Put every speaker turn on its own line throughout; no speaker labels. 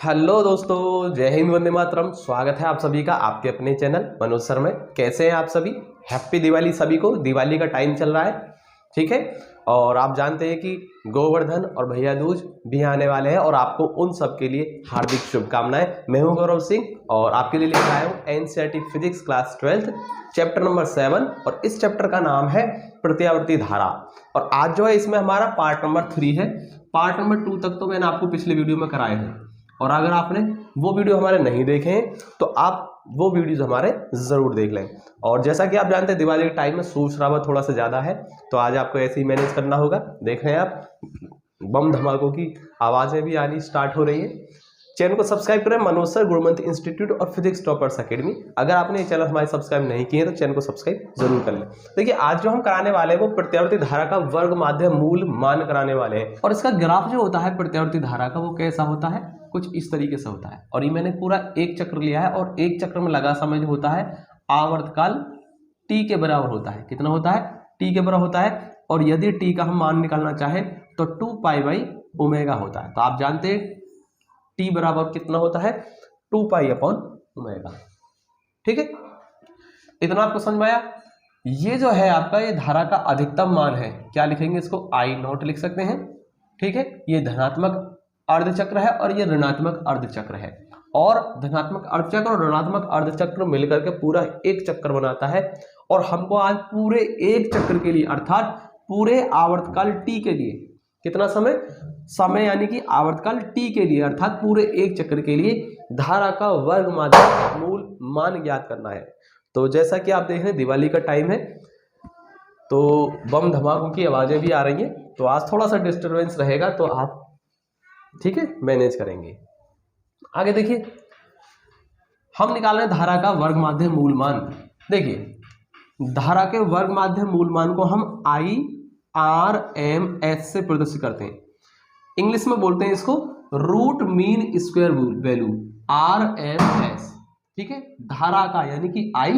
Hello दोस्तों, जय हिंद, वंदे मातरम। स्वागत है आप सभी का आपके अपने चैनल मनोज सर में। कैसे हैं आप सभी? हैप्पी दिवाली सभी को। दिवाली का टाइम चल रहा है, ठीक है। और आप जानते हैं कि गोवर्धन और भैया दूज भी आने वाले हैं और आपको उन सब के लिए हार्दिक शुभकामनाएं। मैं हूं गौरव सिंह और आपके लिए लेकर आया हूं NCERT physics class 12 chapter number 7 और इस चैप्टर का नाम है प्रत्यावर्ती धारा। और आज जो है इसमें हमारा पार्ट नंबर 3 है। पार्ट नंबर 2 तक तो मैंने आपको पिछले वीडियो में कराए हैं और अगर आपने वो वीडियो हमारे नहीं देखे हैं तो आप वो वीडियोज हमारे जरूर देख लें। और जैसा कि आप जानते हैं दिवाली के टाइम में शोर शराबा थोड़ा सा ज़्यादा है, तो आज आपको ऐसे ही मैनेज करना होगा। देख रहे हैं आप बम धमाकों की आवाज़ें भी आनी स्टार्ट हो रही है। चैनल को सब्सक्राइब करें, मनोज सर गुरुमंत्र इंस्टीट्यूट और फिजिक्स टॉपर्स अकेडमी। अगर आपने ये चैनल हमारे सब्सक्राइब नहीं किए तो चैनल को सब्सक्राइब जरूर कर लें। देखिए आज जो हम कराने वाले हैं वो प्रत्यावर्ती धारा का वर्ग माध्य मूल मान कराने वाले हैं। और इसका ग्राफ जो होता है प्रत्यावर्ती धारा का वो कैसा होता है, कुछ इस तरीके से होता है। और ये मैंने पूरा एक चक्र लिया है और एक चक्र में लगा समय जो होता है आवर्तकाल t के बराबर होता है। कितना होता है? t के बराबर होता है। और यदि t का हम मान निकालना चाहें तो 2π/ω होता है। तो आप जानते हैं t बराबर कितना होता है? 2π/ω। ठीक है, इतना आपको समझ में आया? ये जो है आपका ये धारा का अधिकतम मान है। क्या लिखेंगे इसको? I0 लिख सकते हैं। ठीक है, ये धनात्मक अर्धचक्र है और ये ऋणात्मक अर्धचक्र है। और धनात्मक अर्धचक्र और ऋणात्मक अर्धचक्र मिलकर के पूरा एक चक्कर बनाता है। और हमको आज पूरे एक चक्र के लिए अर्थात पूरे आवर्तकाल t के लिए कितना समय यानी कि आवर्तकाल t के लिए अर्थात पूरे एक चक्र के लिए धारा का वर्ग माध्य मूल मान ज्ञात करना है। तो जैसा कि आप देख रहे हैं दिवाली का टाइम है तो बम धमाकों की आवाजें भी आ रही हैं, तो आज थोड़ा सा डिस्टरबेंस रहेगा, तो आप ठीक है मैनेज करेंगे। आगे देखिए, हम निकाल रहे हैं धारा का वर्ग माध्य मूल मान। देखिए धारा के वर्ग माध्य मूल मान को हम IRMS से प्रदर्शित करते हैं। इंग्लिश में बोलते हैं इसको root mean square value, RMS। ठीक है, धारा का यानी कि I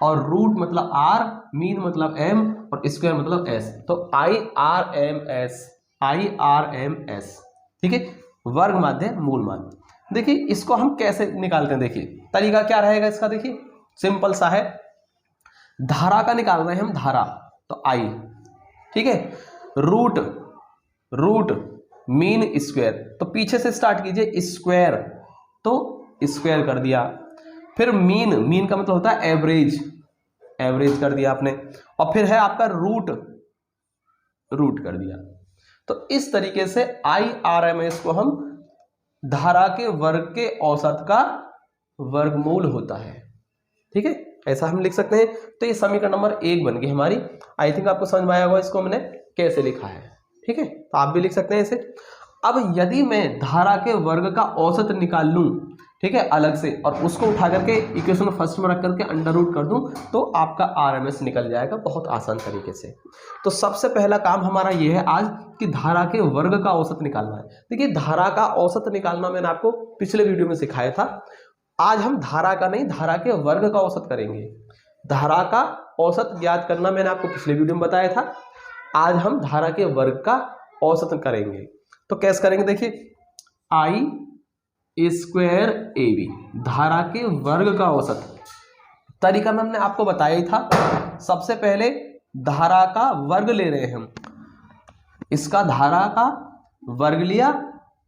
और रूट मतलब R, मीन मतलब M और स्क्वायर मतलब S, तो IRMS। ठीक है, वर्ग माध्य मूल मान। देखिए इसको हम कैसे निकालते हैं, देखिए तरीका क्या रहेगा इसका। देखिए सिंपल सा है, धारा का निकाल रहे हैं हम धारा, तो I। ठीक है, रूट मीन स्क्वायर, तो पीछे से स्टार्ट कीजिए, स्क्वायर तो स्क्वायर कर दिया। फिर मीन का मतलब होता है एवरेज कर दिया आपने। और फिर है आपका रूट कर दिया। तो इस तरीके से IRMS को हम धारा के वर्ग के औसत का वर्गमूल होता है। ठीक है, ऐसा हम लिख सकते हैं। तो ये समीकरण नंबर 1 बन गई हमारी। आई थिंक आपको समझ में आया होगा इसको मैंने कैसे लिखा है। ठीक है, तो आप भी लिख सकते हैं इसे। अब यदि मैं धारा के वर्ग का औसत निकाल लूं, ठीक है, अलग से, और उसको उठा करके इक्वेशन फर्स्ट में रख करके अंडर रूट कर दूं तो आपका RMS निकल जाएगा बहुत आसान तरीके से। तो सबसे पहला काम हमारा ये है आज कि धारा के वर्ग का औसत निकालना है। देखिए धारा का औसत निकालना मैंने आपको पिछले वीडियो में सिखाया था। आज हम धारा का नहीं, धारा के वर्ग का औसत करेंगे। धारा का औसत ज्ञात करना मैंने आपको पिछले वीडियो में बताया था। आज हम धारा के वर्ग का औसत करेंगे। तो कैसे करेंगे? देखिए I²AB, धारा के वर्ग का औसत। तरीका मैंने आपको बताया ही था। सबसे पहले धारा का वर्ग ले रहे हैं हम, इसका धारा का वर्ग लिया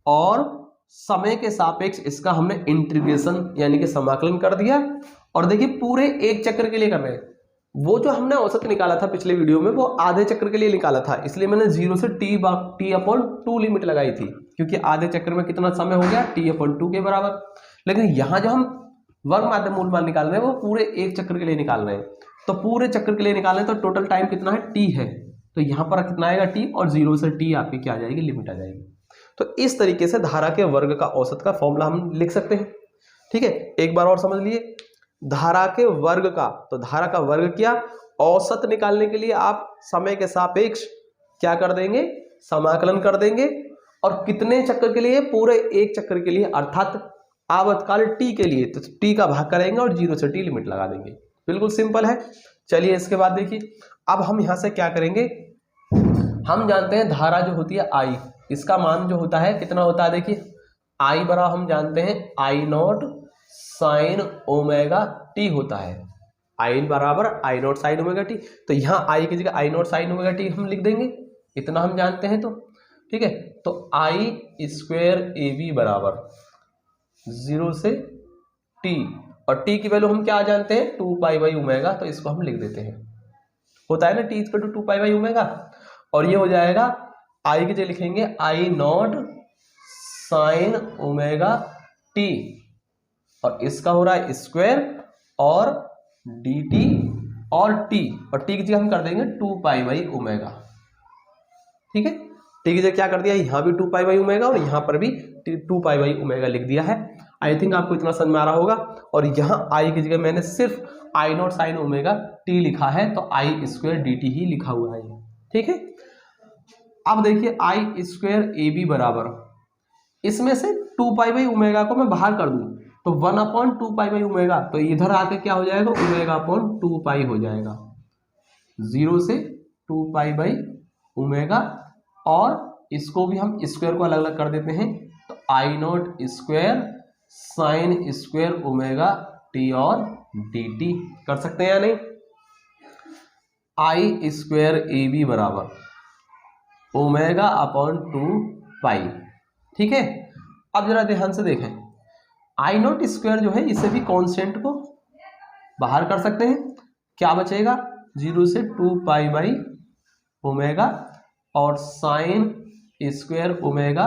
और समय के सापेक्ष इसका हमने इंटीग्रेशन यानी कि समाकलन कर दिया। और देखिए पूरे एक चक्र के लिए कर रहे हैं। वो जो हमने औसत निकाला था पिछले वीडियो में वो आधे चक्र के लिए निकाला था, इसलिए मैंने 0 से t/2 लिमिट लगाई थी, क्योंकि आधे चक्र में कितना समय हो गया? t/2 के बराबर। लेकिन यहाँ जो हम वर्ग माध्य मूल मान निकाल रहे हैं वो पूरे एक चक्र के लिए निकाल रहे हैं। तो पूरे चक्र के लिए निकाल रहे हैं तो टोटल टाइम कितना है? t है। तो यहाँ पर कितना आएगा? t, और 0 से t आपकी क्या आ जाएगी? लिमिट आ जाएगी। तो इस तरीके से धारा के वर्ग का औसत का फॉर्मूला हम लिख सकते हैं। ठीक है, एक बार और समझ लिए, धारा के वर्ग का, तो धारा का वर्ग किया, औसत निकालने के लिए आप समय के सापेक्ष क्या कर देंगे? समाकलन कर देंगे। और कितने चक्र के लिए? पूरे एक चक्र के लिए, अर्थात आवर्तकाल t के लिए, तो t का भाग करेंगे और 0 से t लिमिट लगा देंगे। बिल्कुल सिंपल है। चलिए इसके बाद देखिए, अब हम यहां से क्या करेंगे, हम जानते हैं धारा जो होती है I, इसका मान जो होता है कितना होता है? देखिए आई बराबर हम जानते हैं आई नॉट साइन ओमेगा टी होता है, आई बराबर I not sine omega T. तो यहाँ आई की जगह आई नॉट साइन ओमेगा टी हम लिख देंगे, इतना हम जानते हैं। तो ठीक है, तो आई स्क्वेयर ए बी बराबर 0 से टी, और टी की वैल्यू हम क्या जानते हैं 2 पाई बाई ओमेगा, तो इसको हम लिख देते हैं, होता है ना T equal to 2 pi by omega. और ये हो जाएगा आई की जगह लिखेंगे I not sine omega T, और इसका हो रहा है स्क्वायर और डी टी और टी की जगह हम कर देंगे 2 पाई बाई ओमेगा। ठीक है, टी की जगह क्या कर दिया, यहाँ भी 2 पाई बाई ओमेगा और यहाँ पर भी 2 पाई बाई ओमेगा लिख दिया है। आई थिंक आपको इतना समझ में आ रहा होगा। और यहाँ आई की जगह मैंने सिर्फ आई नॉट साइन ओमेगा टी लिखा है, तो आई स्क्वायर डी टी ही लिखा हुआ है। ठीक है, अब देखिए आई स्क्वायर ए बी बराबर, इसमें से 2 पाई बाई ओमेगा को मैं बाहर कर दूं तो 1/2 पाई बाई ओमेगा, तो इधर आके क्या हो जाएगा ओमेगा अपॉन 2 पाई हो जाएगा, 0 से 2 पाई बाई ओमेगा। और इसको भी हम स्क्वायर को अलग अलग कर देते हैं, तो I naught square sine square omega T और डी टी कर सकते हैं या नहीं। आई स्क्वायर ए बी बराबर ओमेगा अपॉन 2 पाई। ठीक है, अब जरा ध्यान से देखें, आई नॉट स्क्वायर जो है इसे भी कांस्टेंट को बाहर कर सकते हैं, क्या बचेगा 0 से 2 पाई बाई ओमेगा और sign square omega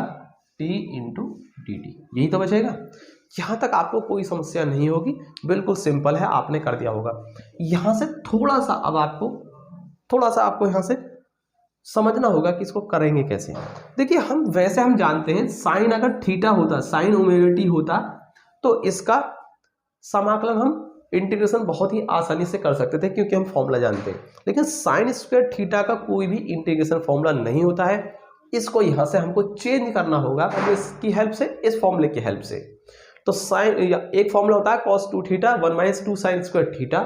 T into D T, यही तो बचेगा। यहाँ तक आपको कोई समस्या नहीं होगी, बिल्कुल सिंपल है, आपने कर दिया होगा। यहाँ से थोड़ा सा अब आपको यहाँ से समझना होगा कि इसको करेंगे कैसे। देखिए हम जानते हैं साइन अगर थीटा होता, साइन ओमेगा टी होता, तो इसका समाकलन हम इंटीग्रेशन बहुत ही आसानी से कर सकते थे क्योंकि हम फॉर्मूला जानते हैं। लेकिन साइन स्क्वायर थीटा का कोई भी इंटीग्रेशन फॉर्मूला नहीं होता है, इसको यहाँ से हमको चेंज करना होगा इसकी हेल्प से, इस फॉर्मूले की हेल्प से। तो साइन एक फॉर्मूला होता है cos 2 theta 1 - 2 sine square theta,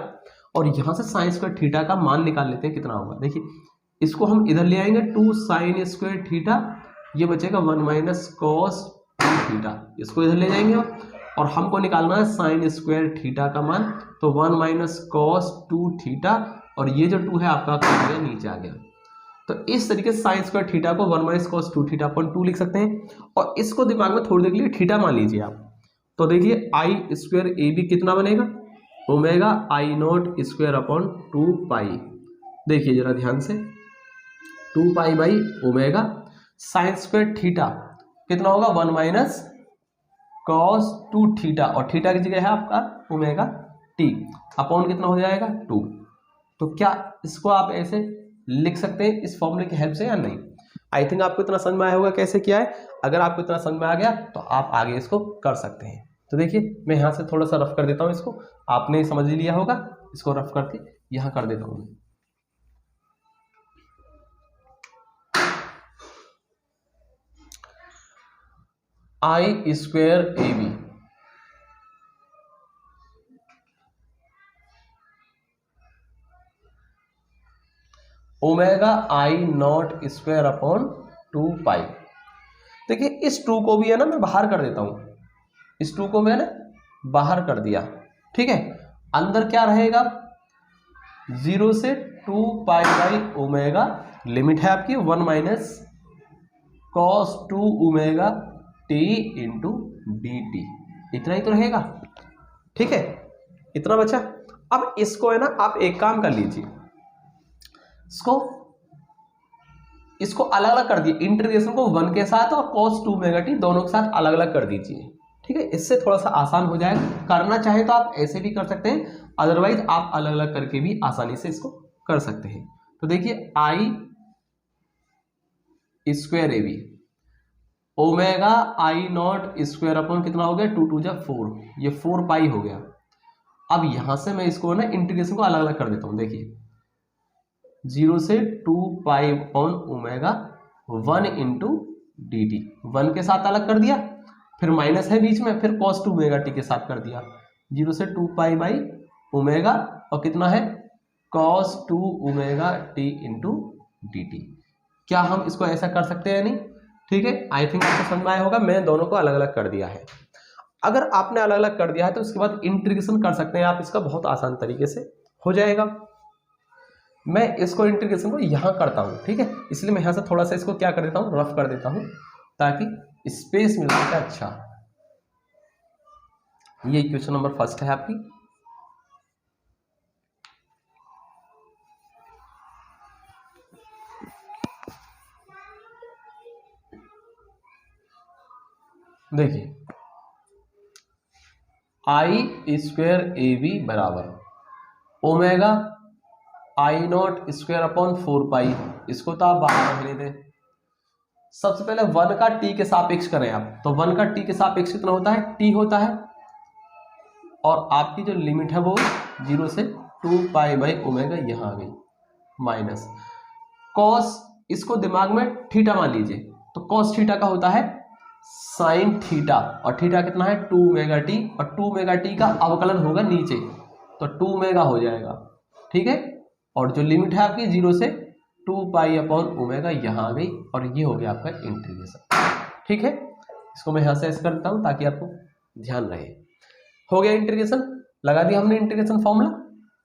और यहाँ से साइन स्क्वायर थीटा का मान निकाल लेते हैं कितना होगा। देखिए इसको हम इधर ले आएंगे 2 साइन स्क्वायर थीटा, ये बचेगा 1 - cos 2 थीटा, इसको इधर ले जाएंगे और हमको निकालना है साइन स्क्वायर थीटा का मान, तो 1 - cos 2 थीटा, और ये जो 2 है आपका नीचे आ गया। तो इस तरीके से साइन स्क्वायर थीटा को 1 - cos 2 थीटा अपॉन 2 लिख सकते हैं, और इसको दिमाग में थोड़ी देर के लिए थीटा मान लीजिए आप। तो देखिए आई स्क्वायर ए बी कितना बनेगा omega I naught square upon 2 pi. देखिए जरा ध्यान से 2 pi by omega sine square theta कितना होगा 1 - cos 2 थीटा, और थीटा की जगह है आपका ओमेगा टी अपॉन कितना हो जाएगा 2। तो क्या इसको आप ऐसे लिख सकते हैं इस फॉर्मूले की हेल्प से या नहीं। आई थिंक आपको इतना समझ में आया होगा कैसे किया है। अगर आपको इतना समझ में आ गया तो आप आगे इसको कर सकते हैं। तो देखिए मैं यहाँ से थोड़ा सा रफ कर देता हूँ इसको, आपने समझ लिया होगा, इसको रफ करके यहाँ कर देता हूँ। I square A B omega I naught square upon 2 pi. देखिए इस 2 को भी है ना मैं बाहर कर देता हूं, इस 2 को मैंने बाहर कर दिया। ठीक है, अंदर क्या रहेगा 0 से 2 पाई बाई ओमेगा, लिमिट है आपकी 1 - cos 2 omega T into D T, इतना ही तो रहेगा। ठीक है, इतना बचा। अब इसको है ना आप एक काम कर लीजिए, इसको अलग अलग कर दिए, इंटीग्रेशन को 1 के साथ और cos 2 ओमेगा टी दोनों के साथ अलग अलग कर दीजिए। ठीक है, इससे थोड़ा सा आसान हो जाएगा। करना चाहे तो आप ऐसे भी कर सकते हैं, अदरवाइज आप अलग अलग करके भी आसानी से इसको कर सकते हैं। तो देखिए I square A B omega I naught square upon कितना हो गया 2 × 2 = 4, ये 4 पाई हो गया। अब यहां से मैं इसको ना इंटीग्रेशन को अलग अलग कर देता हूं। देखिए 0 से 2 pi upon omega 1 into D T, 1 के साथ अलग कर दिया, फिर माइनस है बीच में, फिर cos 2 ओमेगा टी के साथ कर दिया, 0 से 2 पाई बाई ओमेगा और कितना है cos 2 omega T into D T. क्या हम इसको ऐसा कर सकते हैं नहीं। ठीक है, आई थिंक आपको समझ में आया होगा। मैं दोनों को अलग अलग कर दिया है। अगर आपने अलग अलग कर दिया है तो उसके बाद इंटीग्रेशन कर सकते हैं आप इसका, बहुत आसान तरीके से हो जाएगा। मैं इसको इंटीग्रेशन को यहाँ करता हूँ, ठीक है, इसलिए मैं यहाँ से थोड़ा सा इसको क्या कर देता हूँ, रफ कर देता हूँ ताकि स्पेस मिल सके। अच्छा, ये इक्वेशन नंबर फर्स्ट है आपकी। देखिए आई स्क्वायर ए बी बराबर omega I naught square upon 4 पाई, इसको तो आप बाहर रख लेते। सबसे पहले 1 का टी के सापेक्ष करें आप, तो 1 का टी के सापेक्ष कितना होता है, टी होता है, और आपकी जो लिमिट है वो 0 से 2 पाई बाई ओमेगा यहाँ आ गई, माइनस कॉस, इसको दिमाग में थीटा मान लीजिए, तो कॉस थीटा का होता है साइन थीटा, और थीटा कितना है 2 मेगा टी, और 2 मेगा टी का अवकलन होगा नीचे, तो 2 मेगा हो जाएगा, ठीक है। और जो लिमिट है आपकी 0 से 2 पाई अपॉन ओमेगा यहाँ आ गई, और ये हो गया आपका इंटीग्रेशन, ठीक है। इसको मैं यहाँ से ऐसे करता हूँ ताकि आपको ध्यान रहे। हो गया इंटीग्रेशन, लगा दिया हमने इंटीग्रेशन फॉर्मूला,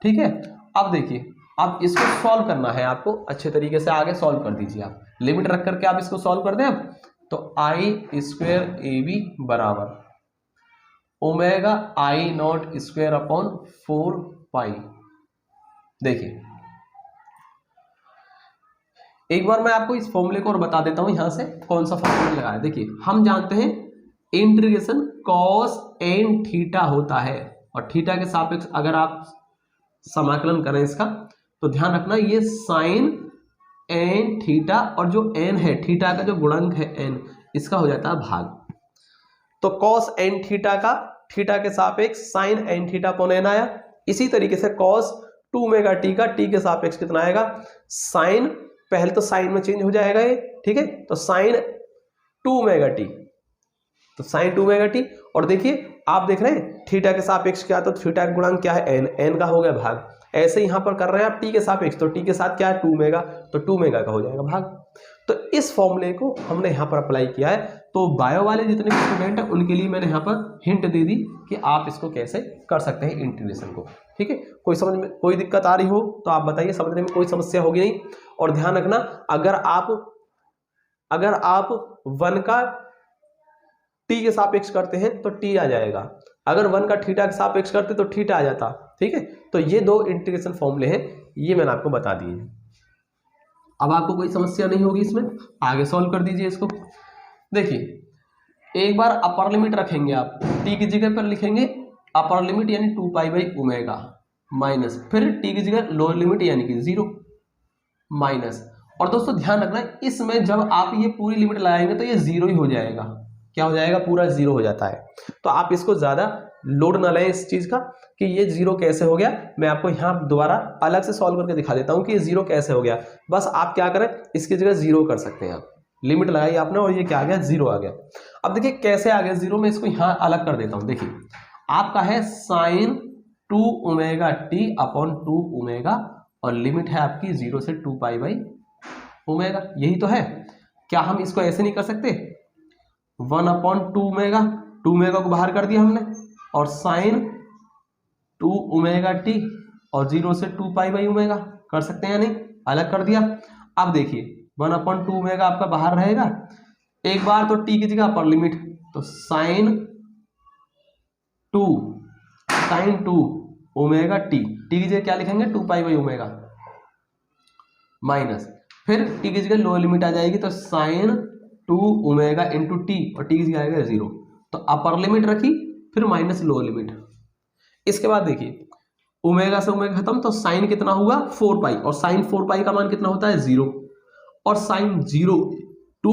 ठीक है। अब देखिए, अब इसको सॉल्व करना है आपको अच्छे तरीके से, आगे सॉल्व कर दीजिए आप, लिमिट रख करके आप इसको सॉल्व कर दें अब। तो आई स्क्वायर ए बी बराबर omega I naught square upon 4 पाई। देखिए एक बार मैं आपको इस फॉर्मूले को और बता देता हूं, यहां से कौन सा फॉर्मूला लगाया। देखिए हम जानते हैं इंटीग्रेशन कॉस एन थीटा होता है, और थीटा के सापेक्ष अगर आप समाकलन करें इसका, तो ध्यान रखना ये साइन एन थीटा, और जो एन है थीटा का जो गुणक है एन, इसका हो जाता है भाग। तो कॉस एन थीटा का थीटा के सापेक्ष sine N theta upon N आया। इसी तरीके से कॉस 2 मेगा टी का टी के सापेक्ष कितना आएगा, साइन, पहले तो साइन में चेंज हो जाएगा ये, ठीक है, तो साइन 2 मेगा टी, तो साइन 2 मेगा टी। और देखिए आप देख रहे हैं थीटा के सापेक्ष क्या, तो थीटा का गुणक क्या है एन, एन का हो गया भाग। ऐसे यहां पर कर रहे हैं आप टी के सापेक्ष, तो टी के साथ क्या है 2 मेगा, तो 2 मेगा का हो जाएगा भाग। तो इस फॉर्मूले को हमने यहाँ पर अप्लाई किया है। तो बायो वाले जितने भी स्टूडेंट हैं उनके लिए मैंने यहाँ पर हिंट दे दी कि आप इसको कैसे कर सकते हैं इंटीग्रेशन को, ठीक है। कोई समझ में कोई दिक्कत आ रही हो तो आप बताइए, समझने में कोई समस्या होगी नहीं। और ध्यान रखना, अगर आप 1 का टी के सापेक्ष करते हैं तो टी आ जाएगा, अगर 1 का थीटा के सापेक्ष करते तो थीटा आ जाता, ठीक है। तो ये दो इंटीग्रेशन फॉर्मूले हैं, ये मैंने आपको बता दिए। अब आपको कोई समस्या नहीं होगी इसमें, आगे सॉल्व कर दीजिए इसको। देखिए एक बार अपर लिमिट रखेंगे आप, टी की जगह पर लिखेंगे अपर लिमिट यानी 2 पाई बाई ओमेगा, माइनस फिर टी की जगह लोअर लिमिट यानी कि 0, माइनस। और दोस्तों ध्यान रखना, इसमें जब आप ये पूरी लिमिट लगाएंगे तो ये 0 ही हो जाएगा, क्या हो जाएगा, पूरा 0 हो जाता है। तो आप इसको ज्यादा लोड ना लें इस चीज का कि ये 0 कैसे हो गया। मैं आपको यहाँ दोबारा अलग से सॉल्व करके दिखा देता हूँ कि ये 0 कैसे हो गया। बस आप क्या करें, इसकी जगह 0 कर सकते हैं आप, लिमिट लगाई आपने और ये क्या आ गया 0 आ गया। अब देखिए कैसे आ गया 0, मैं इसको यहाँ अलग कर देता हूँ। देखिए आपका है sine 2 omega T upon 2 omega, और लिमिट है आपकी 0 से 2 पाई बाई ओमेगा, यही तो है। क्या हम इसको ऐसे नहीं कर सकते, 1 अपॉन 2 ओमेगा, 2 ओमेगा को बाहर कर दिया हमने, और साइन 2 ओमेगा टी और 0 से 2 पाई बाई ओमेगा, कर सकते हैं या नहीं, अलग कर दिया। अब देखिए 1 अपॉन 2 ओमेगा आपका बाहर रहेगा, एक बार तो टी की जगह अपर लिमिट, तो साइन 2 ओमेगा टी, टी की जगह क्या लिखेंगे 2 पाई बाई ओमेगा, माइनस फिर टी की जगह लोअर लिमिट आ जाएगी, तो साइन 2 ओमेगा इंटू टी, और टी की जगह आएगा 0, तो अपर लिमिट रखी फिर माइनस लोअर लिमिट। इसके बाद देखिए ओमेगा से ओमेगा खत्म, तो साइन कितना हुआ 4 पाई, और साइन 4 पाई का मान कितना होता है 0, और साइन 0 2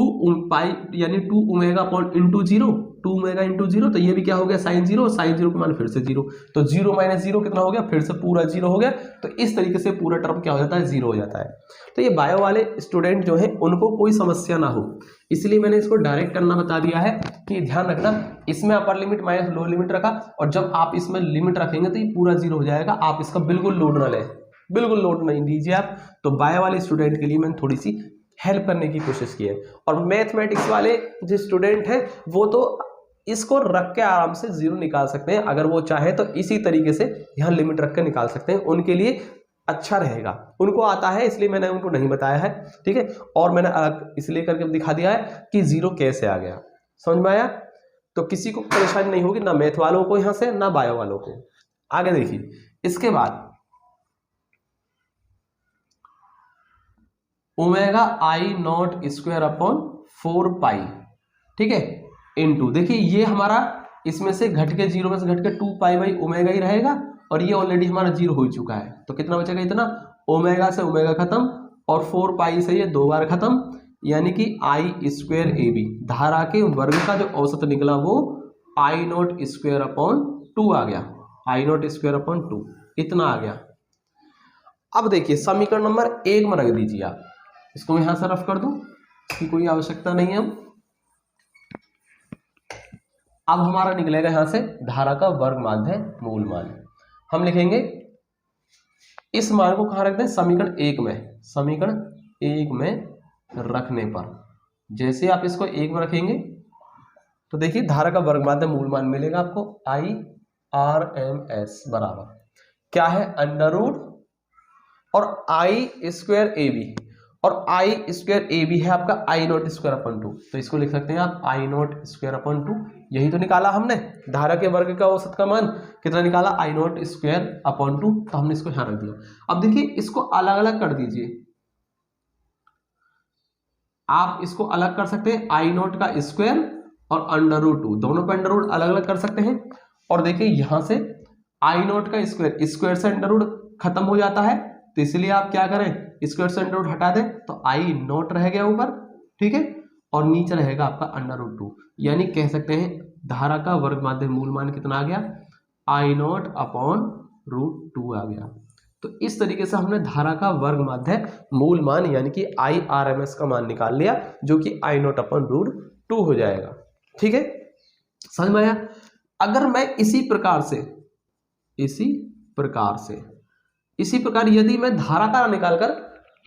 पाई यानी 2 omega upon into 0, 2 omega into 0, तो ये भी क्या हो गया साइन 0, साइन 0 का मान फिर से 0, तो 0 माइनस 0 कितना हो गया, फिर से पूरा 0 हो गया। तो इस तरीके से पूरा टर्म क्या हो जाता है 0 हो जाता है। तो ये बायो वाले स्टूडेंट जो है उनको कोई समस्या ना हो, इसलिए मैंने इसको डायरेक्ट करना बता दिया है कि ध्यान रखना, इसमें upper limit minus lower limit रखा, और जब आप इसमें लिमिट रखेंगे तो ये पूरा 0 हो जाएगा। आप इसका बिल्कुल लोड ना लें, बिल्कुल लोड नहीं दीजिए आप। तो बायो वाले स्टूडेंट के लिए मैंने थोड़ी सी हेल्प करने की कोशिश की है। और मैथमेटिक्स वाले जो स्टूडेंट हैं वो तो इसको रख के आराम से जीरो निकाल सकते हैं, अगर वो चाहे तो इसी तरीके से यहाँ लिमिट रख के निकाल सकते हैं, उनके लिए अच्छा रहेगा। उनको आता है इसलिए मैंने उनको नहीं बताया है, ठीक है। और मैंने अलग इसलिए करके दिखा दिया है कि जीरो कैसे आ गया, समझ में आया। तो किसी को परेशानी नहीं होगी, ना मैथ वालों को यहाँ से ना बायो वालों को। आगे देखिए, इसके बाद omega I naught square upon 4 पाई, ठीक है, इनटू, देखिए ये हमारा इसमें से घट के जीरो में से घट के 2 पाई बाई ओमेगा ही रहेगा, और ये ऑलरेडी हमारा जीरो हो चुका है, तो कितना बचेगा, इतना। ओमेगा से ओमेगा खत्म और 4 पाई से ये 2 बार खत्म, यानी कि आई स्क्वायर ए बी, धारा के वर्ग का जो औसत निकला वो आई नॉट स्क्वायर अपॉन 2 आ गया, आई नॉट स्क्वायर अपॉन 2 इतना आ गया। अब देखिए समीकरण नंबर 1 में रख दीजिए आप, इसको मैं यहां से रफ कर दूं, इसकी कोई आवश्यकता नहीं है। अब हमारा निकलेगा यहां से धारा का वर्ग माध्य मूल मान, हम लिखेंगे इस मान को कहां रखते हैं, समीकरण 1 में, समीकरण 1 में रखने पर जैसे आप इसको 1 में रखेंगे तो देखिए धारा का वर्ग माध्य मूल मान मिलेगा आपको, आई आर एम एस बराबर क्या है, अंडर रूट और आई स्क्वायर ए बी, और आई स्क्वायर ए बी है आपका आई नॉट स्क्वायर अपन 2, तो इसको लिख सकते हैं आप आई नॉट स्क्वायर अपन 2, यही तो निकाला हमने, धारा के वर्ग का औसत का मान कितना निकाला, आई नॉट स्क्वायर अपन 2, तो हमने इसको यहां रख दिया। अब देखिए इसको अलग अलग कर दीजिए, आप इसको अलग कर सकते हैं, आई नॉट का स्क्वायर और अंडर रूट 2, दोनों पे अंडर रूट अलग अलग कर सकते हैं। और देखिए यहां से आई नॉट का स्क्वायर, स्क्वायर से अंडर रूट खत्म हो जाता है, तो इसलिए आप क्या करें, स्क्वायर से अंडर रूट हटा दें तो आई नॉट रह गया ऊपर, ठीक है, और नीचे रहेगा आपका अंडर रूट 2, यानी कह सकते हैं धारा का वर्ग माध्य मूल मान कितना आ गया, आई नॉट अपॉन रूट 2 आ गया। तो इस तरीके से हमने धारा का वर्ग माध्य मूल मान यानी कि आई आर एम एस का मान निकाल लिया, जो कि आई नॉट अपॉन रूट 2 हो जाएगा, ठीक है, समझ में आया। अगर मैं इसी प्रकार यदि मैं धारा का निकालकर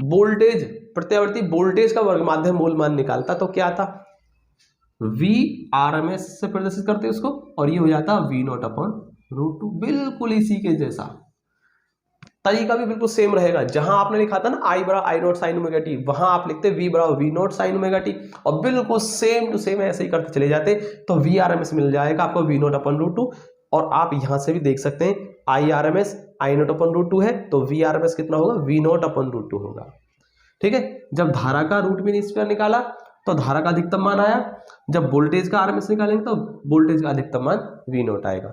वोल्टेज, प्रत्यावर्ती वोल्टेज का वर्ग माध्य मूल मान निकालता तो क्या आता, वी आर एम एस से प्रदर्शित करते उसको, और ये हो जाता वी नॉट अपॉन रूट 2, बिल्कुल इसी के जैसा तरीका भी बिल्कुल सेम रहेगा। जहां आपने लिखा था ना आई बराबर I not sine omega T, वहां आप लिखते वी बराबर V not sine omega T, और बिल्कुल सेम टू सेम ऐसे ही करते चले जाते, तो वी आर एम एस मिल जाएगा आपको वी नॉट अपन रूट 2। और आप यहां से भी देख सकते हैं I R M S I not upon root 2 है, तो वी आर एम एस कितना होगा, वी नॉट अपन रूट 2 होगा, ठीक है। जब धारा का रूट मीन स्क्वायर निकाला तो धारा का अधिकतम मान आया, जब वोल्टेज का आरएमएस निकालेंगे तो वोल्टेज का अधिकतम मान वी नॉट आएगा।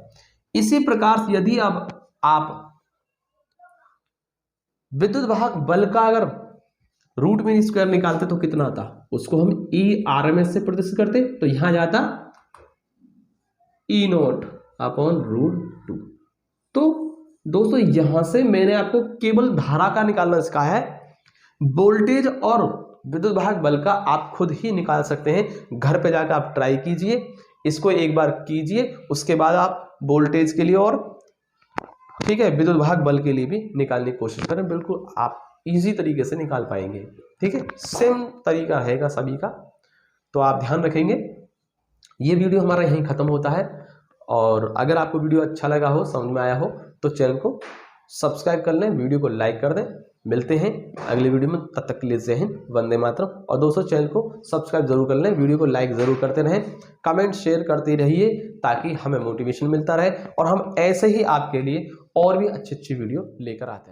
इसी प्रकार से यदि अब आप विद्युत वाहक बल का अगर रूट मीन स्क्वायर निकालते तो कितना आता, उसको हम ई आर एम एस से प्रदर्शित करते, तो यहां जाता ई नॉट अपॉन रूट 2। तो दोस्तों यहां से मैंने आपको केवल धारा का निकालना सिखाया है, वोल्टेज और विद्युत वाहक बल का आप खुद ही निकाल सकते हैं। घर पे जाकर आप ट्राई कीजिए, इसको एक बार कीजिए, उसके बाद आप वोल्टेज के लिए और ठीक है विद्युत वाहक बल के लिए भी निकालने की कोशिश करें, बिल्कुल आप इजी तरीके से निकाल पाएंगे, ठीक है। सेम तरीका रहेगा सभी का, तो आप ध्यान रखेंगे। ये वीडियो हमारा यहीं ख़त्म होता है, और अगर आपको वीडियो अच्छा लगा हो, समझ में आया हो, तो चैनल को सब्सक्राइब कर लें, वीडियो को लाइक कर दें। मिलते हैं अगले वीडियो में, तब तक के लिए जय हिंद, वंदे मातरम। और दोस्तों चैनल को सब्सक्राइब जरूर कर लें, वीडियो को लाइक ज़रूर करते रहें, कमेंट शेयर करते रहिए, ताकि हमें मोटिवेशन मिलता रहे और हम ऐसे ही आपके लिए और भी अच्छी अच्छी वीडियो लेकर आते हैं।